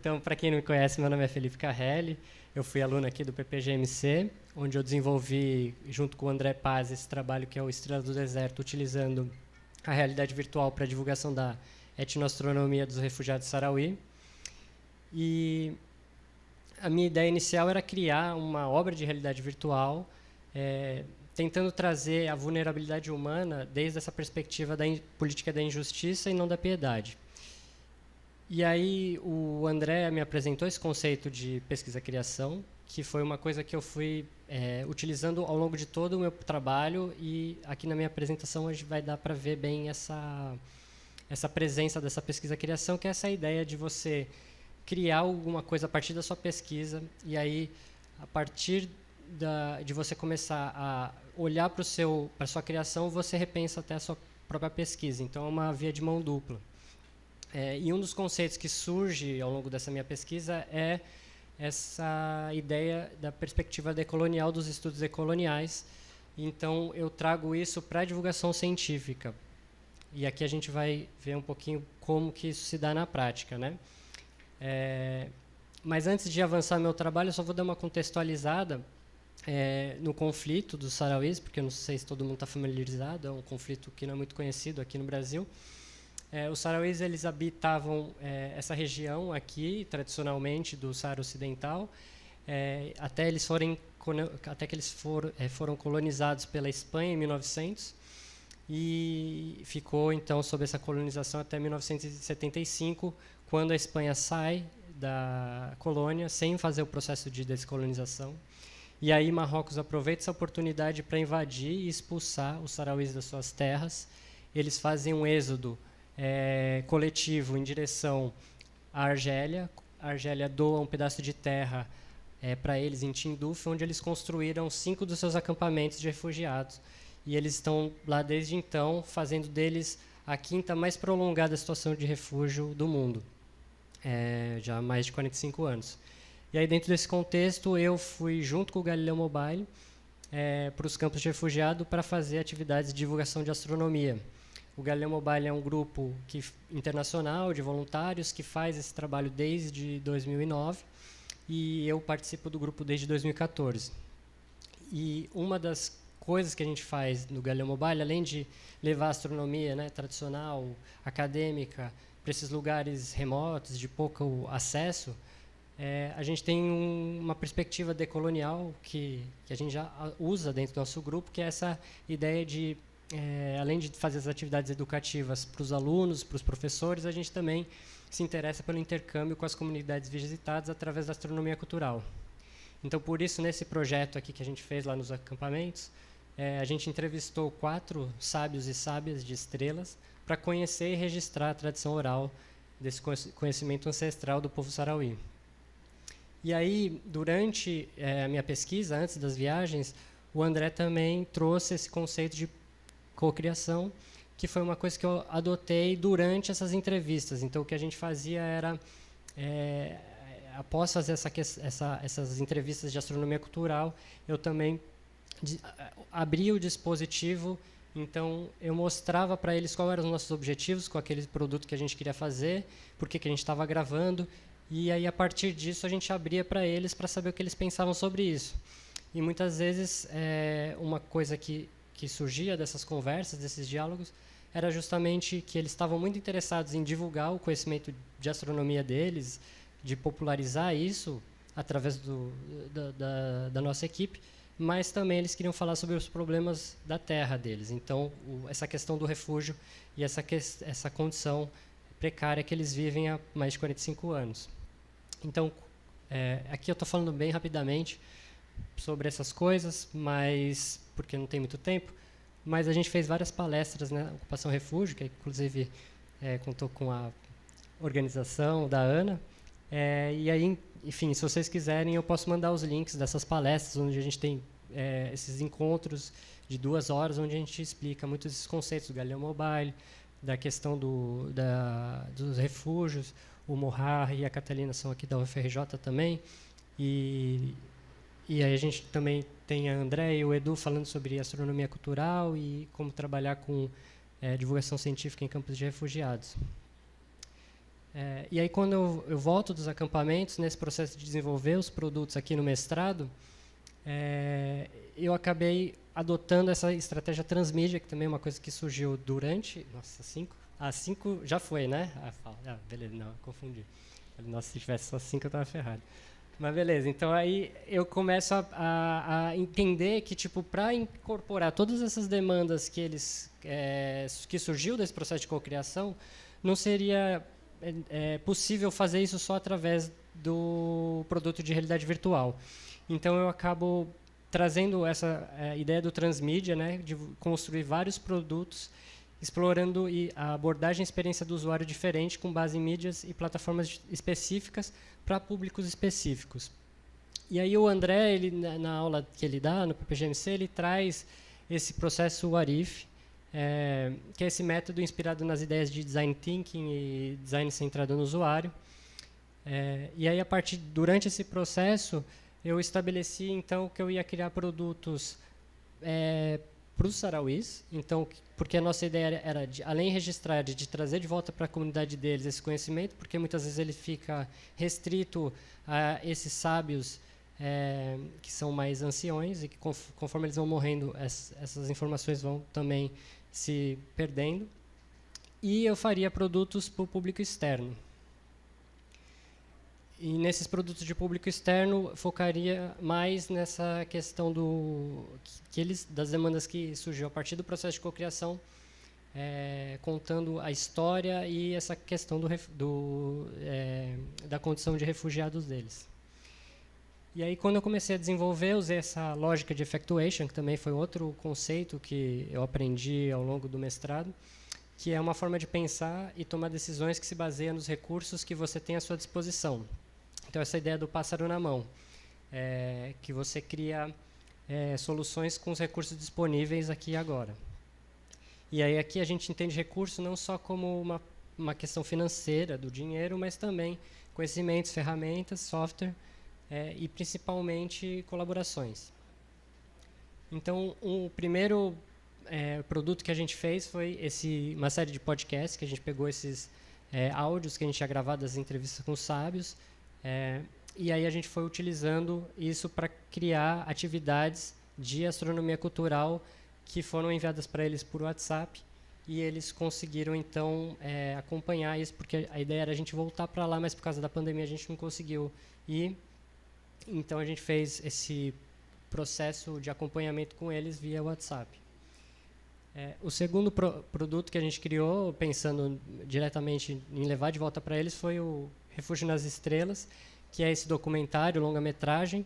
Então, para quem não me conhece, meu nome é Felipe Carrelli, eu fui aluno aqui do PPGMC, onde eu desenvolvi, junto com o André Paz, esse trabalho que é o Estrela do Deserto, utilizando a realidade virtual para a divulgação da etnoastronomia dos refugiados sarauí. E a minha ideia inicial era criar uma obra de realidade virtual, tentando trazer a vulnerabilidade humana desde essa perspectiva da política da injustiça e não da piedade. E aí o André me apresentou esse conceito de pesquisa-criação, que foi uma coisa que eu fui utilizando ao longo de todo o meu trabalho, e aqui na minha apresentação hoje vai dar para ver bem essa presença dessa pesquisa-criação, que é essa ideia de você criar alguma coisa a partir da sua pesquisa, e aí, a partir de você começar a olhar para a sua criação, você repensa até a sua própria pesquisa. Então, é uma via de mão dupla. E um dos conceitos que surge ao longo dessa minha pesquisa é essa ideia da perspectiva decolonial, dos estudos decoloniais. Então, eu trago isso para a divulgação científica. E aqui a gente vai ver um pouquinho como que isso se dá na prática, né? Mas antes de avançar no meu trabalho, eu só vou dar uma contextualizada no conflito dos sarauís, porque eu não sei se todo mundo está familiarizado, é um conflito que não é muito conhecido aqui no Brasil. Os sarauís, eles habitavam essa região aqui, tradicionalmente, do Saara Ocidental, até que eles foram colonizados pela Espanha em 1900, e ficou, então, sob essa colonização até 1975, quando a Espanha sai da colônia, sem fazer o processo de descolonização. E aí Marrocos aproveita essa oportunidade para invadir e expulsar os sarauís das suas terras. Eles fazem um êxodo coletivo em direção à Argélia. A Argélia doa um pedaço de terra para eles em Tindouf, onde eles construíram 5 dos seus acampamentos de refugiados. E eles estão lá desde então, fazendo deles a 5ª mais prolongada situação de refúgio do mundo, já há mais de 45 anos. E aí, dentro desse contexto, eu fui junto com o Galileu Mobile para os campos de refugiado para fazer atividades de divulgação de astronomia. O Galileu Mobile é um grupo internacional de voluntários que faz esse trabalho desde 2009, e eu participo do grupo desde 2014. E uma das coisas que a gente faz no Galileu Mobile, além de levar a astronomia, né, tradicional, acadêmica, para esses lugares remotos, de pouco acesso, a gente tem uma perspectiva decolonial que a gente já usa dentro do nosso grupo, que é essa ideia de, além de fazer as atividades educativas para os alunos, para os professores, a gente também se interessa pelo intercâmbio com as comunidades visitadas através da astronomia cultural. Então, por isso, nesse projeto aqui que a gente fez lá nos acampamentos, a gente entrevistou 4 sábios e sábias de estrelas para conhecer e registrar a tradição oral desse conhecimento ancestral do povo sarauí. E aí, durante a minha pesquisa, antes das viagens, o André também trouxe esse conceito de cocriação, que foi uma coisa que eu adotei durante essas entrevistas. Então, o que a gente fazia era, após fazer essas entrevistas de astronomia cultural, eu também abria o dispositivo. Então, eu mostrava para eles quais eram os nossos objetivos com aquele produto que a gente queria fazer, por que a gente estava gravando, e aí, a partir disso, a gente abria para eles para saber o que eles pensavam sobre isso. E muitas vezes, uma coisa que surgia dessas conversas, desses diálogos, era justamente que eles estavam muito interessados em divulgar o conhecimento de astronomia deles, de popularizar isso através da nossa equipe, mas também eles queriam falar sobre os problemas da terra deles. Então, essa questão do refúgio e essa condição precária que eles vivem há mais de 45 anos. Então, aqui eu estou falando bem rapidamente sobre essas coisas, mas porque não tem muito tempo, mas a gente fez várias palestras na Ocupação Refúgio, que inclusive contou com a organização da Ana, e aí, enfim, se vocês quiserem, eu posso mandar os links dessas palestras, onde a gente tem esses encontros de 2 horas, onde a gente explica muitos desses conceitos do Galileu Mobile, da questão dos refúgios. O Mohar e a Catalina são aqui da UFRJ também, e aí a gente também tem a André e o Edu falando sobre astronomia cultural e como trabalhar com divulgação científica em campos de refugiados. E aí, quando eu volto dos acampamentos, nesse processo de desenvolver os produtos aqui no mestrado, eu acabei adotando essa estratégia transmídia, que também é uma coisa que surgiu durante... Nossa, 5? Ah, 5 já foi, né? Beleza, não, confundi. Nossa, se tivesse só 5 eu estava ferrado. Mas beleza, então aí eu começo a entender que, tipo, para incorporar todas essas demandas que surgiu desse processo de cocriação, não seria possível fazer isso só através do produto de realidade virtual. Então eu acabo trazendo essa ideia do transmídia, né, de construir vários produtos, explorando a abordagem e experiência do usuário diferente, com base em mídias e plataformas específicas para públicos específicos. E aí o André, ele, na aula que ele dá, no PPGMC, ele traz esse processo What If, que é esse método inspirado nas ideias de design thinking e design centrado no usuário. E aí, durante esse processo, eu estabeleci, então, que eu ia criar produtos para os sarauís, então, porque a nossa ideia era, além de registrar, de trazer de volta para a comunidade deles esse conhecimento, porque muitas vezes ele fica restrito a esses sábios que são mais anciões e que, conforme eles vão morrendo, essas informações vão também se perdendo. E eu faria produtos para o público externo. E nesses produtos de público externo, focaria mais nessa questão das demandas que surgiu a partir do processo de cocriação, contando a história e essa questão da condição de refugiados deles. E aí, quando eu comecei a desenvolver, usei essa lógica de effectuation, que também foi outro conceito que eu aprendi ao longo do mestrado, que é uma forma de pensar e tomar decisões que se baseia nos recursos que você tem à sua disposição. Então, essa ideia do pássaro na mão, que você cria soluções com os recursos disponíveis aqui e agora. E aí aqui a gente entende recurso não só como uma questão financeira do dinheiro, mas também conhecimentos, ferramentas, software e principalmente colaborações. Então, o primeiro produto que a gente fez foi uma série de podcasts, que a gente pegou esses áudios que a gente tinha gravado das entrevistas com os sábios, e aí a gente foi utilizando isso para criar atividades de astronomia cultural que foram enviadas para eles por WhatsApp, e eles conseguiram, então, acompanhar isso, porque a ideia era a gente voltar para lá, mas por causa da pandemia a gente não conseguiu ir. Então a gente fez esse processo de acompanhamento com eles via WhatsApp. O segundo produto que a gente criou, pensando diretamente em levar de volta para eles, foi o Refúgio nas Estrelas, que é esse documentário, longa-metragem.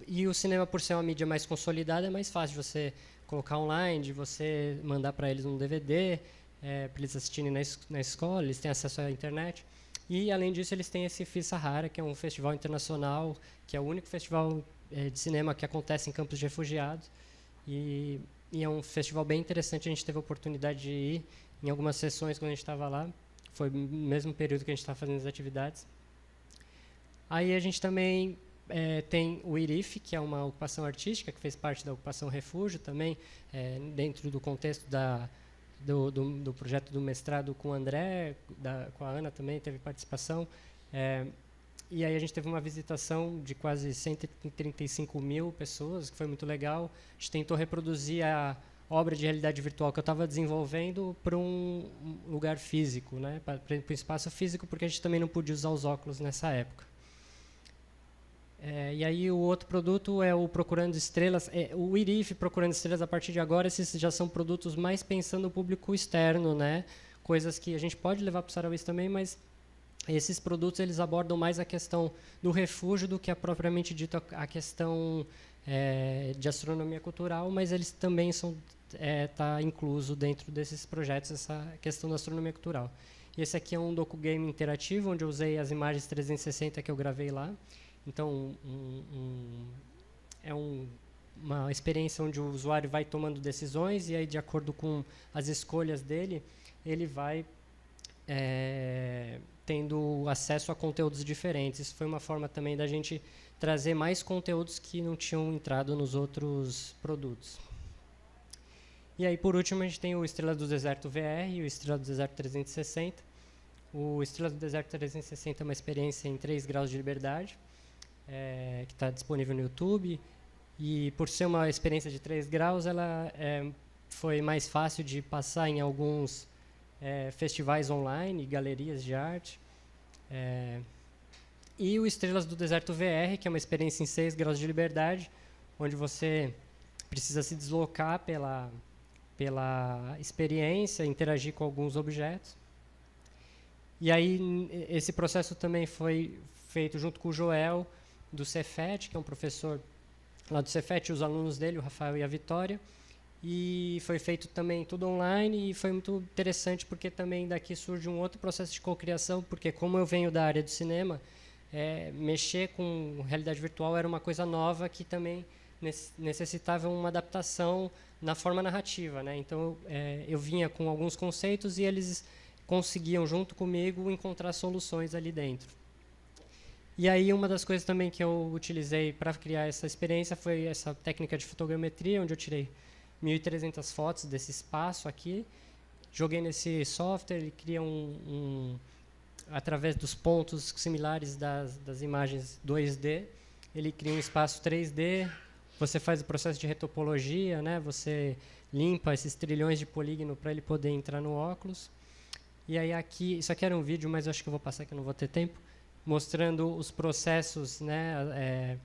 E o cinema, por ser uma mídia mais consolidada, é mais fácil de você colocar online, de você mandar para eles um DVD, para eles assistirem na escola, eles têm acesso à internet. E, além disso, eles têm esse FIS Sahara, que é um festival internacional, que é o único festival de cinema que acontece em campos de refugiados. E é um festival bem interessante, a gente teve a oportunidade de ir em algumas sessões quando a gente estava lá. Foi no mesmo período que a gente estava fazendo as atividades. Aí a gente também tem o IRIF, que é uma ocupação artística, que fez parte da ocupação Refúgio também, dentro do contexto do projeto do mestrado com o André, com a Ana também teve participação. E aí a gente teve uma visitação de quase 135 mil pessoas, que foi muito legal. A gente tentou reproduzir a obra de realidade virtual que eu estava desenvolvendo para um lugar físico, né? Para um espaço físico, porque a gente também não podia usar os óculos nessa época. E aí o outro produto é o Procurando Estrelas. O IRIF Procurando Estrelas, a partir de agora, esses já são produtos mais pensando no público externo, né? Coisas que a gente pode levar para o sarauís também, mas esses produtos eles abordam mais a questão do refúgio do que propriamente dito a questão de astronomia cultural, mas eles também tá incluso dentro desses projetos essa questão da astronomia cultural. E esse aqui é um docugame interativo, onde eu usei as imagens 360 que eu gravei lá. Então, uma experiência onde o usuário vai tomando decisões e aí, de acordo com as escolhas dele, ele vai tendo acesso a conteúdos diferentes. Isso foi uma forma também da gente trazer mais conteúdos que não tinham entrado nos outros produtos. E aí, por último, a gente tem o Estrela do Deserto VR e o Estrela do Deserto 360. O Estrelas do Deserto 360 é uma experiência em 3 graus de liberdade, que está disponível no YouTube. E por ser uma experiência de 3 graus, ela foi mais fácil de passar em alguns festivais online, galerias de arte. E o Estrelas do Deserto VR, que é uma experiência em 6 graus de liberdade, onde você precisa se deslocar pela experiência, interagir com alguns objetos. E aí, esse processo também foi feito junto com o Joel, do Cefet, que é um professor lá do Cefet, e os alunos dele, o Rafael e a Vitória. E foi feito também tudo online, e foi muito interessante, porque também daqui surge um outro processo de cocriação, porque como eu venho da área do cinema, mexer com realidade virtual era uma coisa nova que também necessitava uma adaptação na forma narrativa, né? Então, eu vinha com alguns conceitos e eles conseguiam, junto comigo, encontrar soluções ali dentro. E aí, uma das coisas também que eu utilizei para criar essa experiência foi essa técnica de fotogrametria, onde eu tirei 1.300 fotos desse espaço aqui, joguei nesse software, ele cria através dos pontos similares das imagens 2D, ele cria um espaço 3D, você faz o processo de retopologia, né? Você limpa esses trilhões de polígono para ele poder entrar no óculos. E aí aqui, isso aqui era um vídeo, mas eu acho que eu vou passar que eu não vou ter tempo, mostrando os processos, né,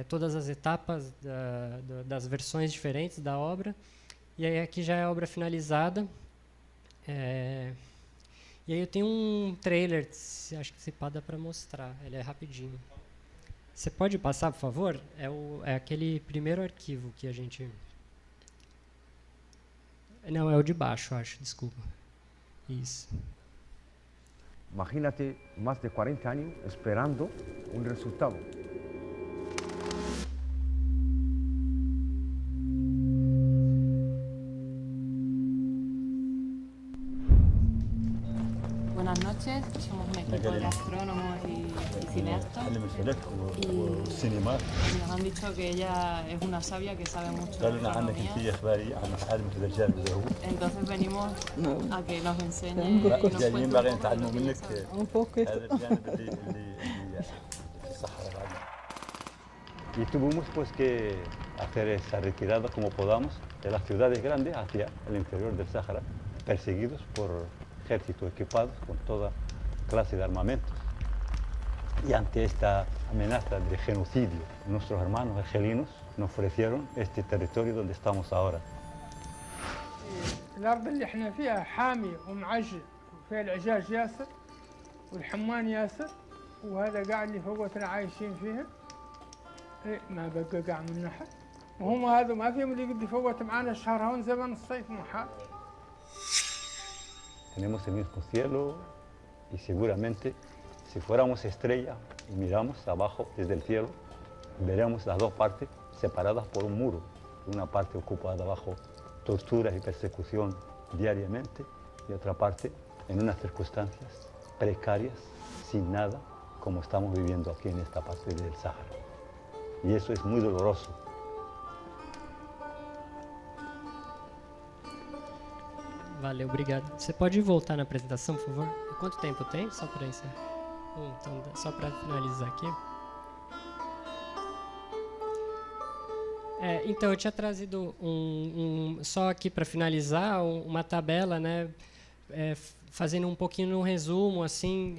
todas as etapas das versões diferentes da obra. E aí aqui já é a obra finalizada. E aí eu tenho um trailer, acho que se pá dá para mostrar, ele é rapidinho. Você pode passar, por favor? É aquele primeiro arquivo que a gente... Não, é o de baixo, acho, desculpa. Isso. Imagínate más de 40 años esperando un resultado. Buenas noches, somos un equipo de astrónomos y cineastas. Y nos han dicho que ella es una sabia que sabe mucho de astronomía. Entonces venimos a que nos enseñe y nos cuente un poco. Y tuvimos pues que hacer esa retirada como podamos de las ciudades grandes hacia el interior del Sáhara, perseguidos por ejércitos equipados con toda clase de armamentos. Y ante esta amenaza de genocidio, nuestros hermanos argelinos nos ofrecieron este territorio donde estamos ahora. الأرض اللي احنا فيها حامية ومعجل وفيها العجاج ياسر والحمان ياسر وهذا قاع اللي فوقتنا عايشين فيها. ما بقى قاع من نحر وهم هذا ما فيهم اللي قد فوت معانا الشهر هون زمن الصيف محال. Tenemos el mismo cielo y seguramente si fuéramos estrellas y miramos abajo desde el cielo, veremos las dos partes separadas por un muro. Una parte ocupada bajo torturas y persecución diariamente y otra parte en unas circunstancias precarias, sin nada, como estamos viviendo aquí en esta parte del Sáhara. Y eso es muy doloroso. Valeu, obrigado. Você pode voltar na apresentação, por favor? Quanto tempo tem? Só para isso. Então, só para finalizar aqui. Então, eu tinha trazido só aqui para finalizar uma tabela, né, fazendo um pouquinho um resumo assim,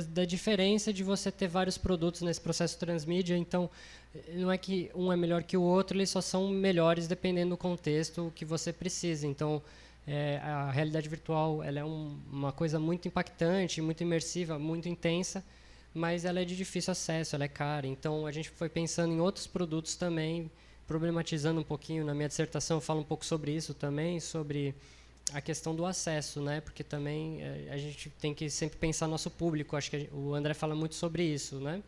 da diferença de você ter vários produtos nesse processo transmídia. Então, não é que um é melhor que o outro, eles só são melhores dependendo do contexto que você precisa. Então, a realidade virtual ela é uma coisa muito impactante, muito imersiva, muito intensa, mas ela é de difícil acesso, ela é cara. Então, a gente foi pensando em outros produtos também, problematizando um pouquinho. Na minha dissertação eu falo um pouco sobre isso também, sobre a questão do acesso, né? Porque também a gente tem que sempre pensar nosso público. Acho que o André fala muito sobre isso, né?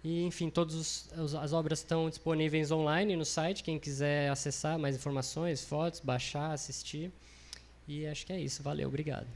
E, enfim, todas as obras estão disponíveis online no site. Quem quiser acessar mais informações, fotos, baixar, assistir. E acho que é isso. Valeu, obrigado.